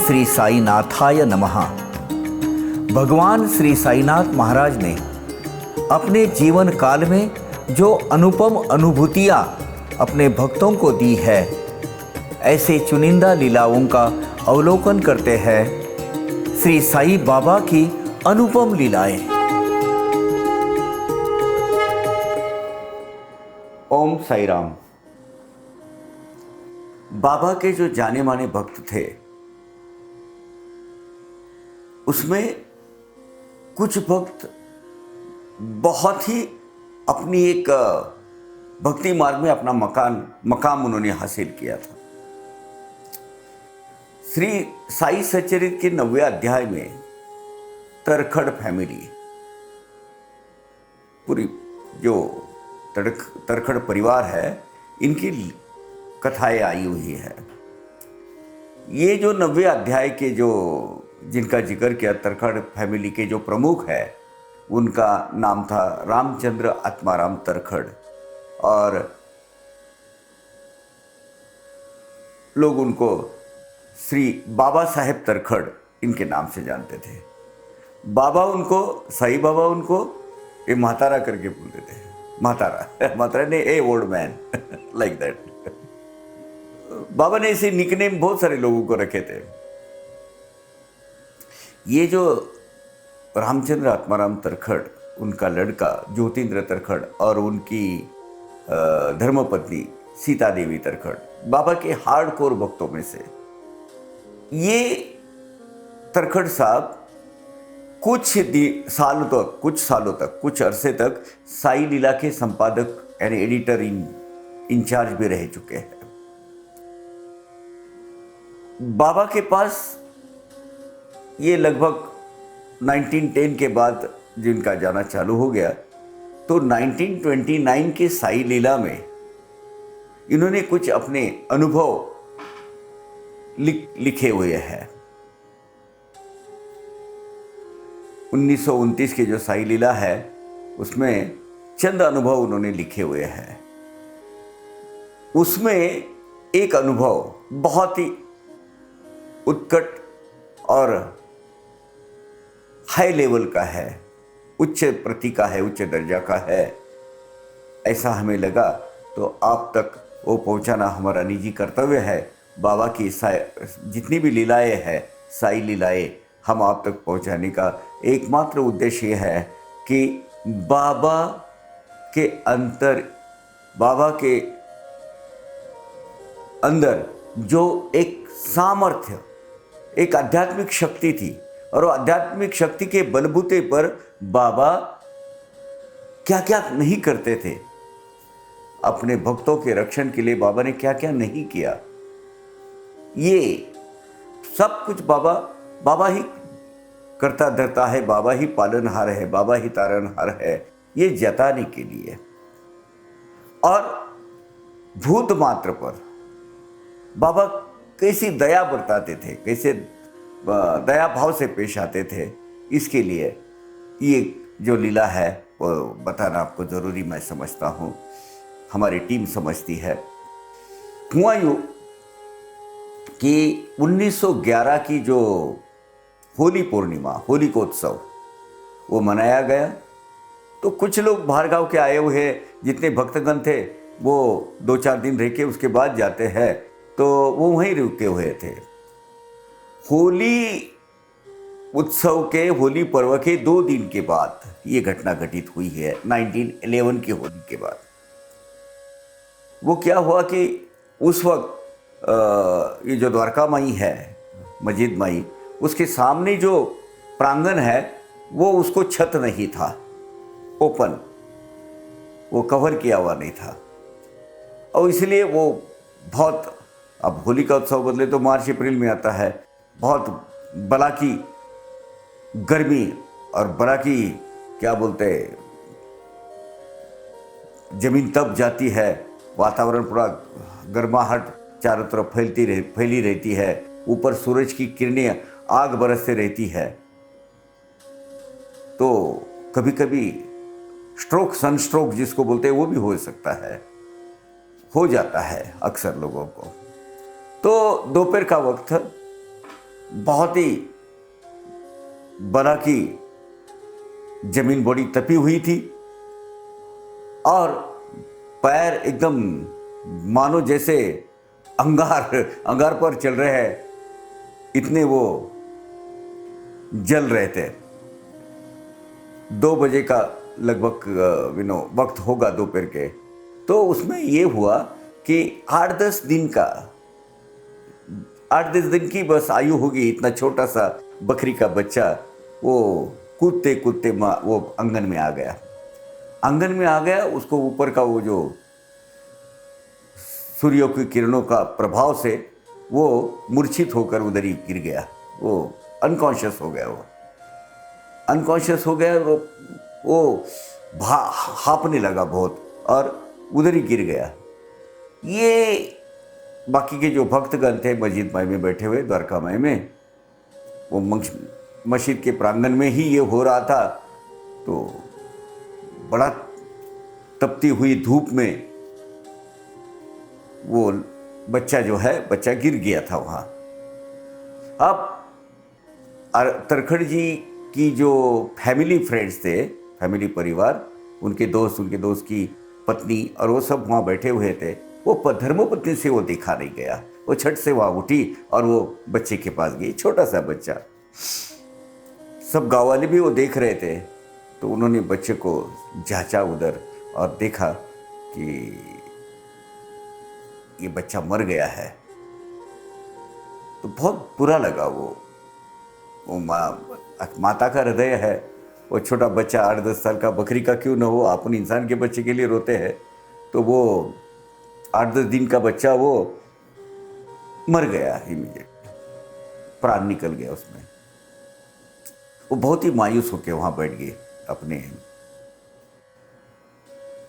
श्री साईनाथाय नमः। भगवान श्री साईनाथ महाराज ने अपने जीवन काल में जो अनुपम अनुभूतियाँ अपने भक्तों को दी है, ऐसे चुनिंदा लीलाओं का अवलोकन करते हैं श्री साईं बाबा की अनुपम लीलाएं। ओम साई राम। बाबा के जो जाने माने भक्त थे, उसमें कुछ भक्त बहुत ही अपनी एक भक्ति मार्ग में अपना मकाम उन्होंने हासिल किया था। श्री साई सच्चरित्र के 90वें अध्याय में तरखड़ फैमिली, पूरी जो तरखड़ परिवार है, इनकी कथाएं आई हुई है। ये जो 90वें अध्याय के जो जिनका जिक्र किया, तरखड़ फैमिली के जो प्रमुख है, उनका नाम था रामचंद्र आत्माराम तरखड़, और लोग उनको श्री बाबा साहेब तरखड़ इनके नाम से जानते थे। बाबा उनको, साईं बाबा उनको ये महातारा करके बोलते थे। महातारा ने ए ओल्ड मैन लाइक दैट। बाबा ने ऐसे निकनेम बहुत सारे लोगों को रखे थे। ये जो रामचंद्र आत्माराम तरखड़, उनका लड़का ज्योतिन्द्र तरखड़ और उनकी धर्मपत्नी सीता देवी तरखड़ बाबा के हार्डकोर भक्तों में से। ये तरखड़ साहब कुछ सालों तक कुछ अरसे तक साई लीला के संपादक यानी एडिटर इंचार्ज भी रह चुके हैं। बाबा के पास ये लगभग 1910 के बाद जिनका जाना चालू हो गया, तो 1929 के साई लीला में इन्होंने कुछ अपने अनुभव लिखे हुए हैं। 1929 के जो साई लीला है, उसमें चंद अनुभव उन्होंने लिखे हुए हैं। उसमें एक अनुभव बहुत ही उत्कट और हाई लेवल का है, उच्च प्रति का है, उच्च दर्जा का है, ऐसा हमें लगा। तो आप तक वो पहुंचाना हमारा निजी कर्तव्य है। बाबा की जितनी भी लीलाएं हैं, साई लीलाएं, हम आप तक पहुंचाने का एकमात्र उद्देश्य यह है कि बाबा के अंदर जो एक सामर्थ्य, एक आध्यात्मिक शक्ति थी, और वो आध्यात्मिक शक्ति के बलबूते पर बाबा क्या क्या नहीं करते थे, अपने भक्तों के रक्षण के लिए बाबा ने क्या क्या नहीं किया, ये सब कुछ बाबा ही करता धरता है, बाबा ही पालनहार है, बाबा ही तारनहार है, ये जताने के लिए। और भूत मात्र पर बाबा कैसी दया बरताते थे, कैसे दया भाव से पेश आते थे, इसके लिए ये जो लीला है वो बताना आपको ज़रूरी मैं समझता हूँ, हमारी टीम समझती है। हुआ यूँ कि 1911 की जो होली पूर्णिमा, होलिकोत्सव, वो मनाया गया। तो कुछ लोग बाहर गाँव के आए हुए, जितने भक्तगण थे, वो 2-4 दिन रह के उसके बाद जाते हैं, तो वो वहीं रुके हुए थे। होली उत्सव के, होली पर्व के 2 दिन के बाद ये घटना घटित हुई है, 1911 की होली के बाद। वो क्या हुआ कि उस वक्त ये जो द्वारका माई है, मस्जिद माई, उसके सामने जो प्रांगण है, वो उसको छत नहीं था, ओपन, वो कवर किया हुआ नहीं था, और इसलिए वो बहुत, अब होली का उत्सव बदले तो मार्च अप्रैल में आता है, बहुत बला की गर्मी और बला की क्या बोलते, जमीन तप जाती है, वातावरण पूरा गर्माहट चारों तरफ फैली रहती है, ऊपर सूरज की किरणें आग बरसते रहती है। तो कभी कभी सनस्ट्रोक जिसको बोलते हैं, वो भी हो सकता है, हो जाता है अक्सर लोगों को। तो दोपहर का वक्त बहुत ही बड़ा की जमीन बड़ी तपी हुई थी और पैर एकदम मानो जैसे अंगार अंगार पर चल रहे हैं, इतने वो जल रहे थे। 2 बजे का लगभग वक्त होगा दोपहर के। तो उसमें ये हुआ कि 8-10 दिन की बस आयु होगी, इतना छोटा सा बकरी का बच्चा वो कूदते कूदते वो आंगन में आ गया। उसको ऊपर का वो जो सूर्य की किरणों का प्रभाव से वो मूर्छित होकर उधर ही गिर गया। वो अनकॉन्शियस हो गया। वो हाँफने लगा बहुत और उधर ही गिर गया। ये बाकी के जो भक्तगण थे मस्जिद माई में बैठे हुए, द्वारका माई में, वो मस्जिद के प्रांगण में ही ये हो रहा था। तो बड़ा तपती हुई धूप में वो बच्चा गिर गया था वहाँ। अब तरखड़ जी की जो फैमिली फ्रेंड्स थे, फैमिली परिवार, उनके दोस्त की पत्नी और वो सब वहाँ बैठे हुए थे। वो धर्मपत्नी से वो देखा नहीं गया। वो छठ से वहाँ उठी और वो बच्चे के पास गई, छोटा सा बच्चा। सब गाँव वाले भी वो देख रहे थे। तो उन्होंने बच्चे को जांचा उधर और देखा कि ये बच्चा मर गया है। तो बहुत बुरा लगा। वो माता का हृदय है। वो छोटा बच्चा 8-10 साल का, बकरी का क्यों ना हो, अपन इंसान के बच्चे के लिए रोते हैं। तो वो 8-10 दिन का बच्चा वो मर गया इमीडिएट, प्राण निकल गया उसमें। वो बहुत ही मायूस होकर वहाँ बैठ गए, अपने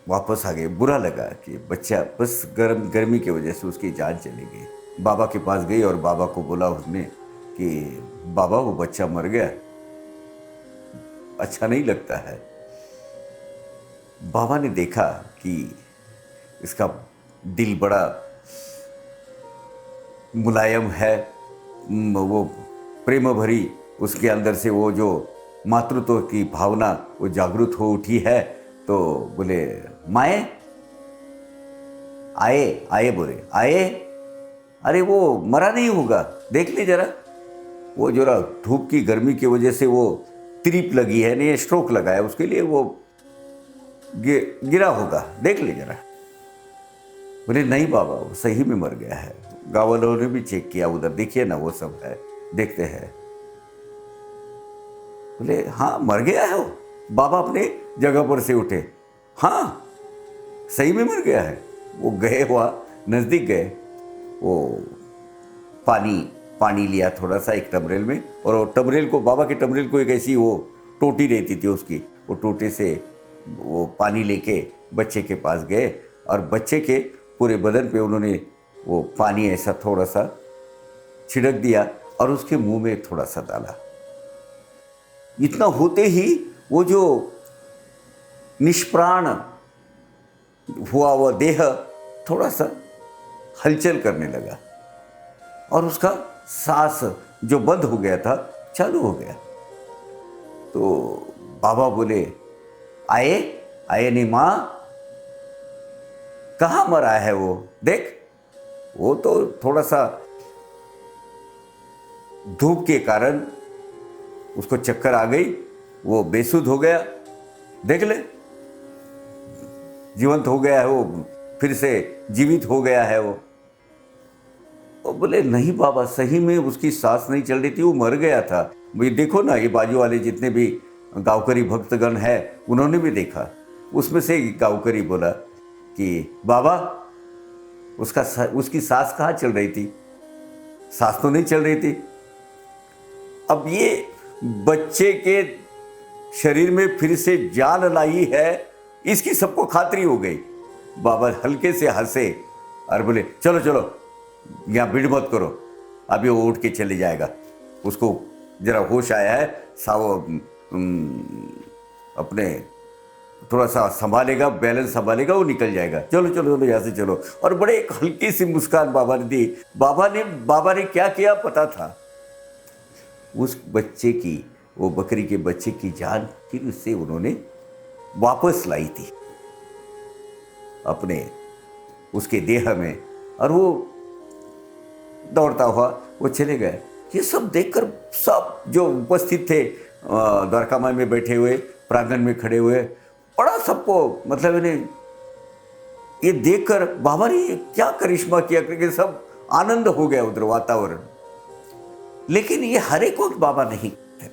वापस आ गए। बुरा लगा कि बच्चा बस गर्मी की वजह से उसकी जान चली गई। बाबा के पास गई और बाबा को बोला उसने कि बाबा वो बच्चा मर गया, अच्छा नहीं लगता है। बाबा ने देखा कि इसका दिल बड़ा मुलायम है, वो प्रेम भरी उसके अंदर से वो जो मातृत्व की भावना वो जागृत हो उठी है। तो बोले माए आए बोले आए, अरे वो मरा नहीं होगा, देख ले जरा। वो जरा धूप की गर्मी की वजह से वो त्रिप लगी है, नहीं स्ट्रोक लगा है, उसके लिए वो गिरा होगा, देख ले जरा। बोले नहीं बाबा वो सही में मर गया है। गाँव वालों ने भी चेक किया, उधर देखिए ना वो सब है, देखते हैं। बोले हाँ मर गया है वो। बाबा अपने जगह पर से उठे, हाँ सही में मर गया है। वो गए वहाँ नज़दीक गए, वो पानी लिया थोड़ा सा एक टमरेल में, और वो टमरेल को, बाबा के टमरेल को एक ऐसी वो टोटी रहती थी उसकी, वो टोटे से वो पानी लेके बच्चे के पास गए और बच्चे के पूरे बदन पे उन्होंने वो पानी ऐसा थोड़ा सा छिड़क दिया और उसके मुंह में थोड़ा सा डाला। इतना होते ही वो जो निष्प्राण हुआ वो देह थोड़ा सा हलचल करने लगा और उसका सांस जो बंद हो गया था चालू हो गया। तो बाबा बोले आए नहीं माँ, कहाँ मरा है वो, देख। वो तो थोड़ा सा धूप के कारण उसको चक्कर आ गई, वो बेसुध हो गया, देख ले जीवंत हो गया है वो, फिर से जीवित हो गया है वो। बोले नहीं बाबा सही में उसकी सांस नहीं चल रही थी, वो मर गया था। भाई देखो ना, ये बाजू वाले जितने भी गाँवकरी भक्तगण है उन्होंने भी देखा। उसमें से गाँवकरी बोला कि बाबा उसकी सांस कहाँ चल रही थी, सांस तो नहीं चल रही थी। अब ये बच्चे के शरीर में फिर से जान लाई है, इसकी सबको खातरी हो गई। बाबा हल्के से हंसे और बोले चलो चलो यहाँ भीड़ मत करो, अभी वो उठ के चले जाएगा, उसको जरा होश आया है, सावो अपने थोड़ा सा संभालेगा, बैलेंस संभालेगा, वो निकल जाएगा, चलो चलो चलो यहाँ से चलो। और बड़े एक हल्की सी मुस्कान बाबा ने दी। बाबा ने क्या किया पता था, उस बच्चे की, वो बकरी के बच्चे की जान फिर उससे उन्होंने वापस लाई थी अपने उसके देह में, और वो दौड़ता हुआ वो चले गए। ये सब देखकर सब जो उपस्थित थे, द्वारकामाई में बैठे हुए, प्रांगण में खड़े हुए, बड़ा सबको मतलब इन्हें ये देखकर बाबा ने ये क्या करिश्मा किया करके सब आनंद हो गया उधर वातावरण। लेकिन ये हर एक वक्त बाबा नहीं थे।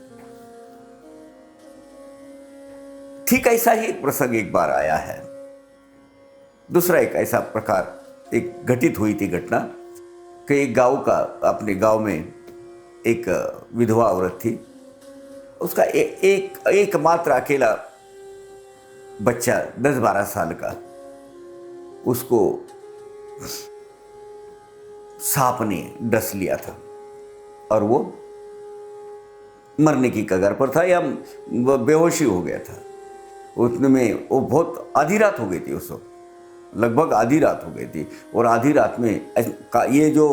ठीक ऐसा ही प्रसंग एक बार आया है। दूसरा एक ऐसा प्रकार एक घटित हुई थी घटना कि एक गांव का, अपने गांव में एक विधवा औरत थी। उसका एकमात्र अकेला बच्चा 10-12 साल का, उसको सांप ने डस लिया था और वो मरने की कगार पर था या बेहोशी हो गया था। उतने में वो बहुत आधी रात हो गई थी, उसको लगभग आधी रात हो गई थी। और आधी रात में ये जो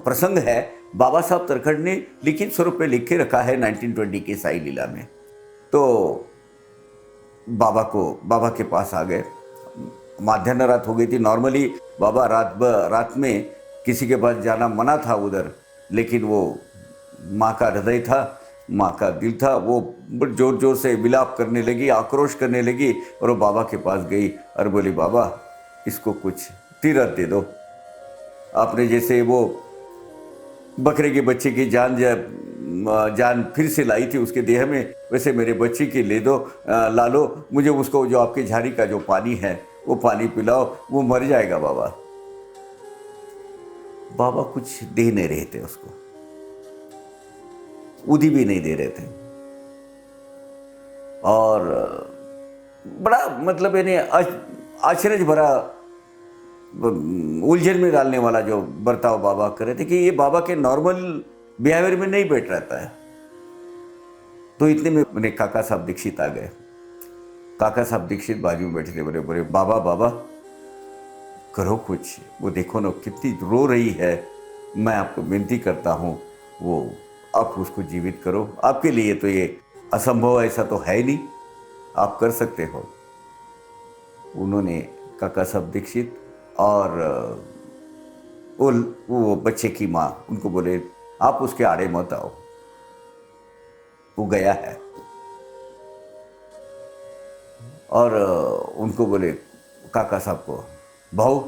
प्रसंग है बाबा साहब तरखड़ ने लिखित स्वरूप में लिख के रखा है 1920 की साई लीला में। तो बाबा के पास आ गए। माध्यान्ह रात हो गई थी। नॉर्मली बाबा रात में किसी के पास जाना मना था उधर, लेकिन वो माँ का हृदय था, माँ का दिल था, वो जोर जोर से विलाप करने लगी, आक्रोश करने लगी और वो बाबा के पास गई और बोली, बाबा इसको कुछ तीरथ दे दो। आपने जैसे वो बकरे के बच्चे की जान फिर से लाई थी उसके देह में, वैसे मेरे बच्चे की ला लो, मुझे उसको जो आपके झाड़ी का जो पानी है वो पानी पिलाओ, वो मर जाएगा। बाबा कुछ दे नहीं रहे थे उसको, उदी भी नहीं दे रहे थे। और बड़ा मतलब यानी आश्चर्य भरा उलझन में डालने वाला जो बर्ताव बाबा कर रहे थे कि ये बाबा के नॉर्मल बिहेवियर में नहीं बैठ रहता है। तो इतने में मेरे काका साहब दीक्षित आ गए। काका साहब दीक्षित बाजू में बैठे थे। बोले बाबा करो कुछ, वो देखो ना कितनी रो रही है, मैं आपको विनती करता हूँ वो आप उसको जीवित करो, आपके लिए तो ये असंभव ऐसा तो है नहीं, आप कर सकते हो। उन्होंने काका साहब दीक्षित और वो बच्चे की माँ उनको बोले आप उसके आड़े मत आओ, वो गया है। और उनको बोले काका साहब को, भाऊ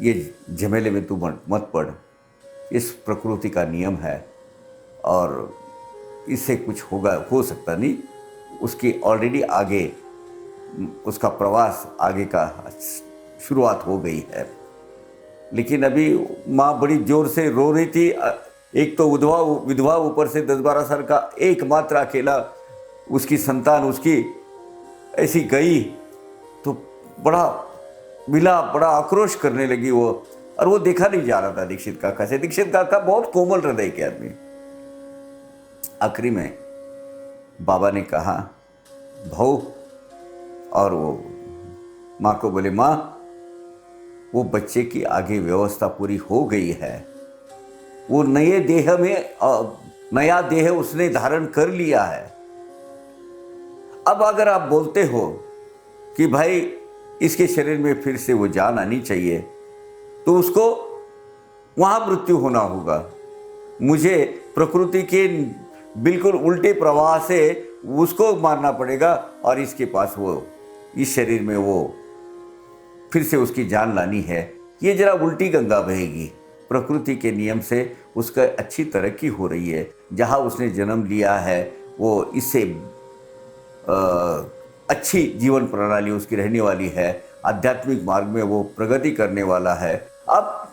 ये झमेले में तू मत पड़, इस प्रकृति का नियम है और इससे कुछ हो सकता नहीं। उसकी ऑलरेडी आगे उसका प्रवास आगे का शुरुआत हो गई है। लेकिन अभी माँ बड़ी जोर से रो रही थी। एक तो विधवा ऊपर से 10-12 साल का एकमात्र अकेला उसकी संतान उसकी ऐसी गई, तो बड़ा आक्रोश करने लगी वो। और वो देखा नहीं जा रहा था दीक्षित काका से। दीक्षित काका बहुत कोमल हृदय के आदमी। आखिरी में बाबा ने कहा भाऊ, और वो माँ को बोले माँ वो बच्चे की आगे व्यवस्था पूरी हो गई है, वो नए देह में नया देह उसने धारण कर लिया है। अब अगर आप बोलते हो कि भाई इसके शरीर में फिर से वो जान आनी चाहिए, तो उसको वहाँ मृत्यु होना होगा। मुझे प्रकृति के बिल्कुल उल्टे प्रवाह से उसको मारना पड़ेगा और इसके पास वो इस शरीर में वो फिर से उसकी जान लानी है। ये जरा उल्टी गंगा बहेगी। प्रकृति के नियम से उसका अच्छी तरक्की हो रही है। जहाँ उसने जन्म लिया है वो इससे अच्छी जीवन प्रणाली उसकी रहने वाली है। आध्यात्मिक मार्ग में वो प्रगति करने वाला है। अब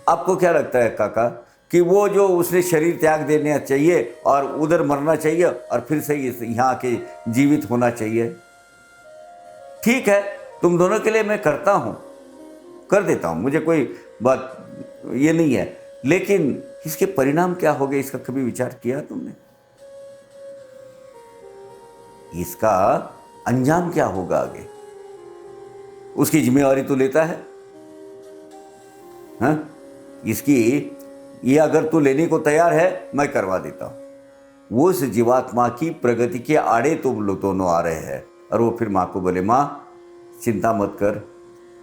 आपको क्या लगता है काका कि वो जो उसने शरीर त्याग देना चाहिए और उधर मरना चाहिए और फिर से यहाँ के जीवित होना चाहिए? ठीक है, तुम दोनों के लिए मैं करता हूँ, कर देता हूँ, मुझे कोई बात ये नहीं है। लेकिन इसके परिणाम क्या हो गए इसका कभी विचार किया तुमने? इसका अंजाम क्या होगा आगे? उसकी जिम्मेवारी तो लेता है, हाँ? इसकी ये अगर तू लेने को तैयार है मैं करवा देता हूँ। वो उस जीवात्मा की प्रगति के आड़े तुम लोग दोनों आ रहे हैं। और वो फिर माँ को बोले, माँ चिंता मत कर,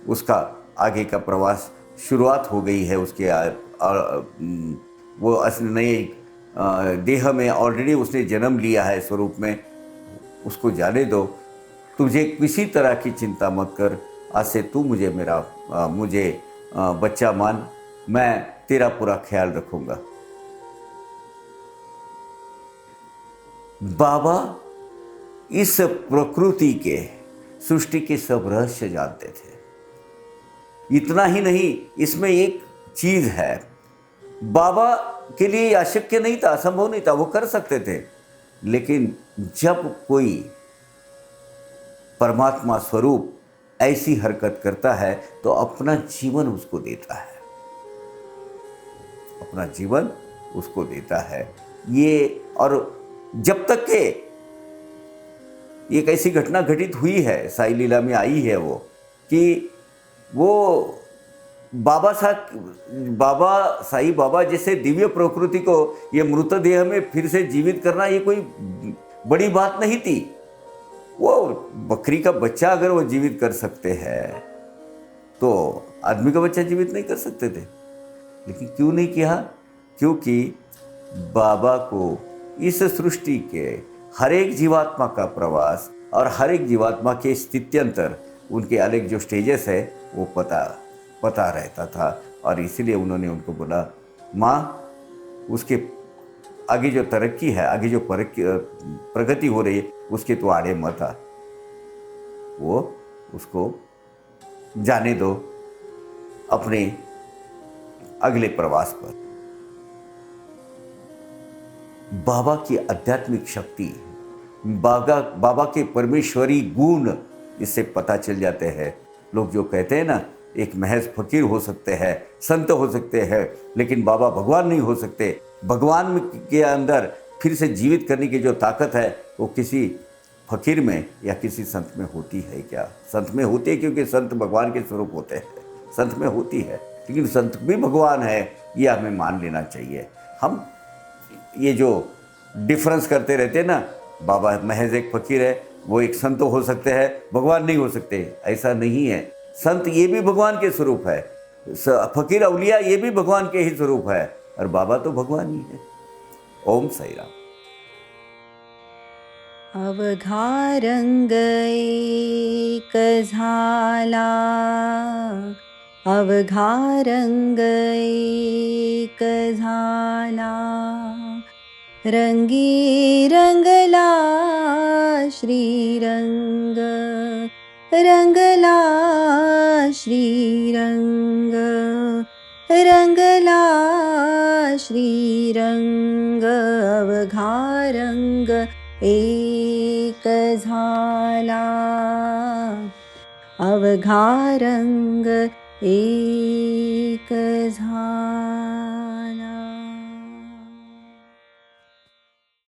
उसका आगे का प्रवास शुरुआत हो गई है। उसके वो असली नए देह में ऑलरेडी उसने जन्म लिया है स्वरूप में, उसको जाने दो। तुझे किसी तरह की चिंता मत कर, आज से तू मुझे बच्चा मान, मैं तेरा पूरा ख्याल रखूँगा। बाबा इस प्रकृति के, सृष्टि के सब रहस्य जानते थे। इतना ही नहीं, इसमें एक चीज है, बाबा के लिए अशक्य नहीं था, असंभव नहीं था, वो कर सकते थे। लेकिन जब कोई परमात्मा स्वरूप ऐसी हरकत करता है तो अपना जीवन उसको देता है, अपना जीवन उसको देता है। ये, और जब तक के एक ऐसी घटना घटित हुई है, साई लीला में आई है वो, कि वो बाबा साई बाबा जैसे दिव्य प्रकृति को ये मृतदेह में फिर से जीवित करना ये कोई बड़ी बात नहीं थी। वो बकरी का बच्चा अगर वो जीवित कर सकते हैं तो आदमी का बच्चा जीवित नहीं कर सकते थे। लेकिन क्यों नहीं किया? क्योंकि बाबा को इस सृष्टि के हर एक जीवात्मा का प्रवास और हर एक जीवात्मा के स्थित्यंतर, उनके अलग जो स्टेजेस है वो पता रहता था। और इसीलिए उन्होंने उनको बोला, माँ उसके आगे जो तरक्की है, आगे जो प्रगति हो रही है, उसके तो आड़े मत आ, वो उसको जाने दो अपने अगले प्रवास पर। बाबा की आध्यात्मिक शक्ति, बाबा के परमेश्वरी गुण इससे पता चल जाते हैं। लोग जो कहते हैं ना, एक महज फकीर हो सकते हैं, संत हो सकते हैं, लेकिन बाबा भगवान नहीं हो सकते। भगवान के अंदर फिर से जीवित करने की जो ताकत है वो किसी फकीर में या किसी संत में होती है क्या? संत में होती है, क्योंकि संत भगवान के स्वरूप होते हैं, संत में होती है। लेकिन संत भी भगवान है, ये हमें मान लेना चाहिए। हम ये जो डिफरेंस करते रहते हैं ना, बाबा महज एक फकीर है, वो एक संत हो सकते हैं, भगवान नहीं हो सकते, ऐसा नहीं है। संत ये भी भगवान के स्वरूप है, फकीर औलिया ये भी भगवान के ही स्वरूप है, और बाबा तो भगवान ही है। ओम साई राम। अवघा रंग एक झाला, अवघा रंग एक झाला, रंगी रंगला श्रीरंग, रंगला श्रीरंग, रंगला श्रीरंग, अवघा रंग एक झाला, अवघा रंग एक झाला।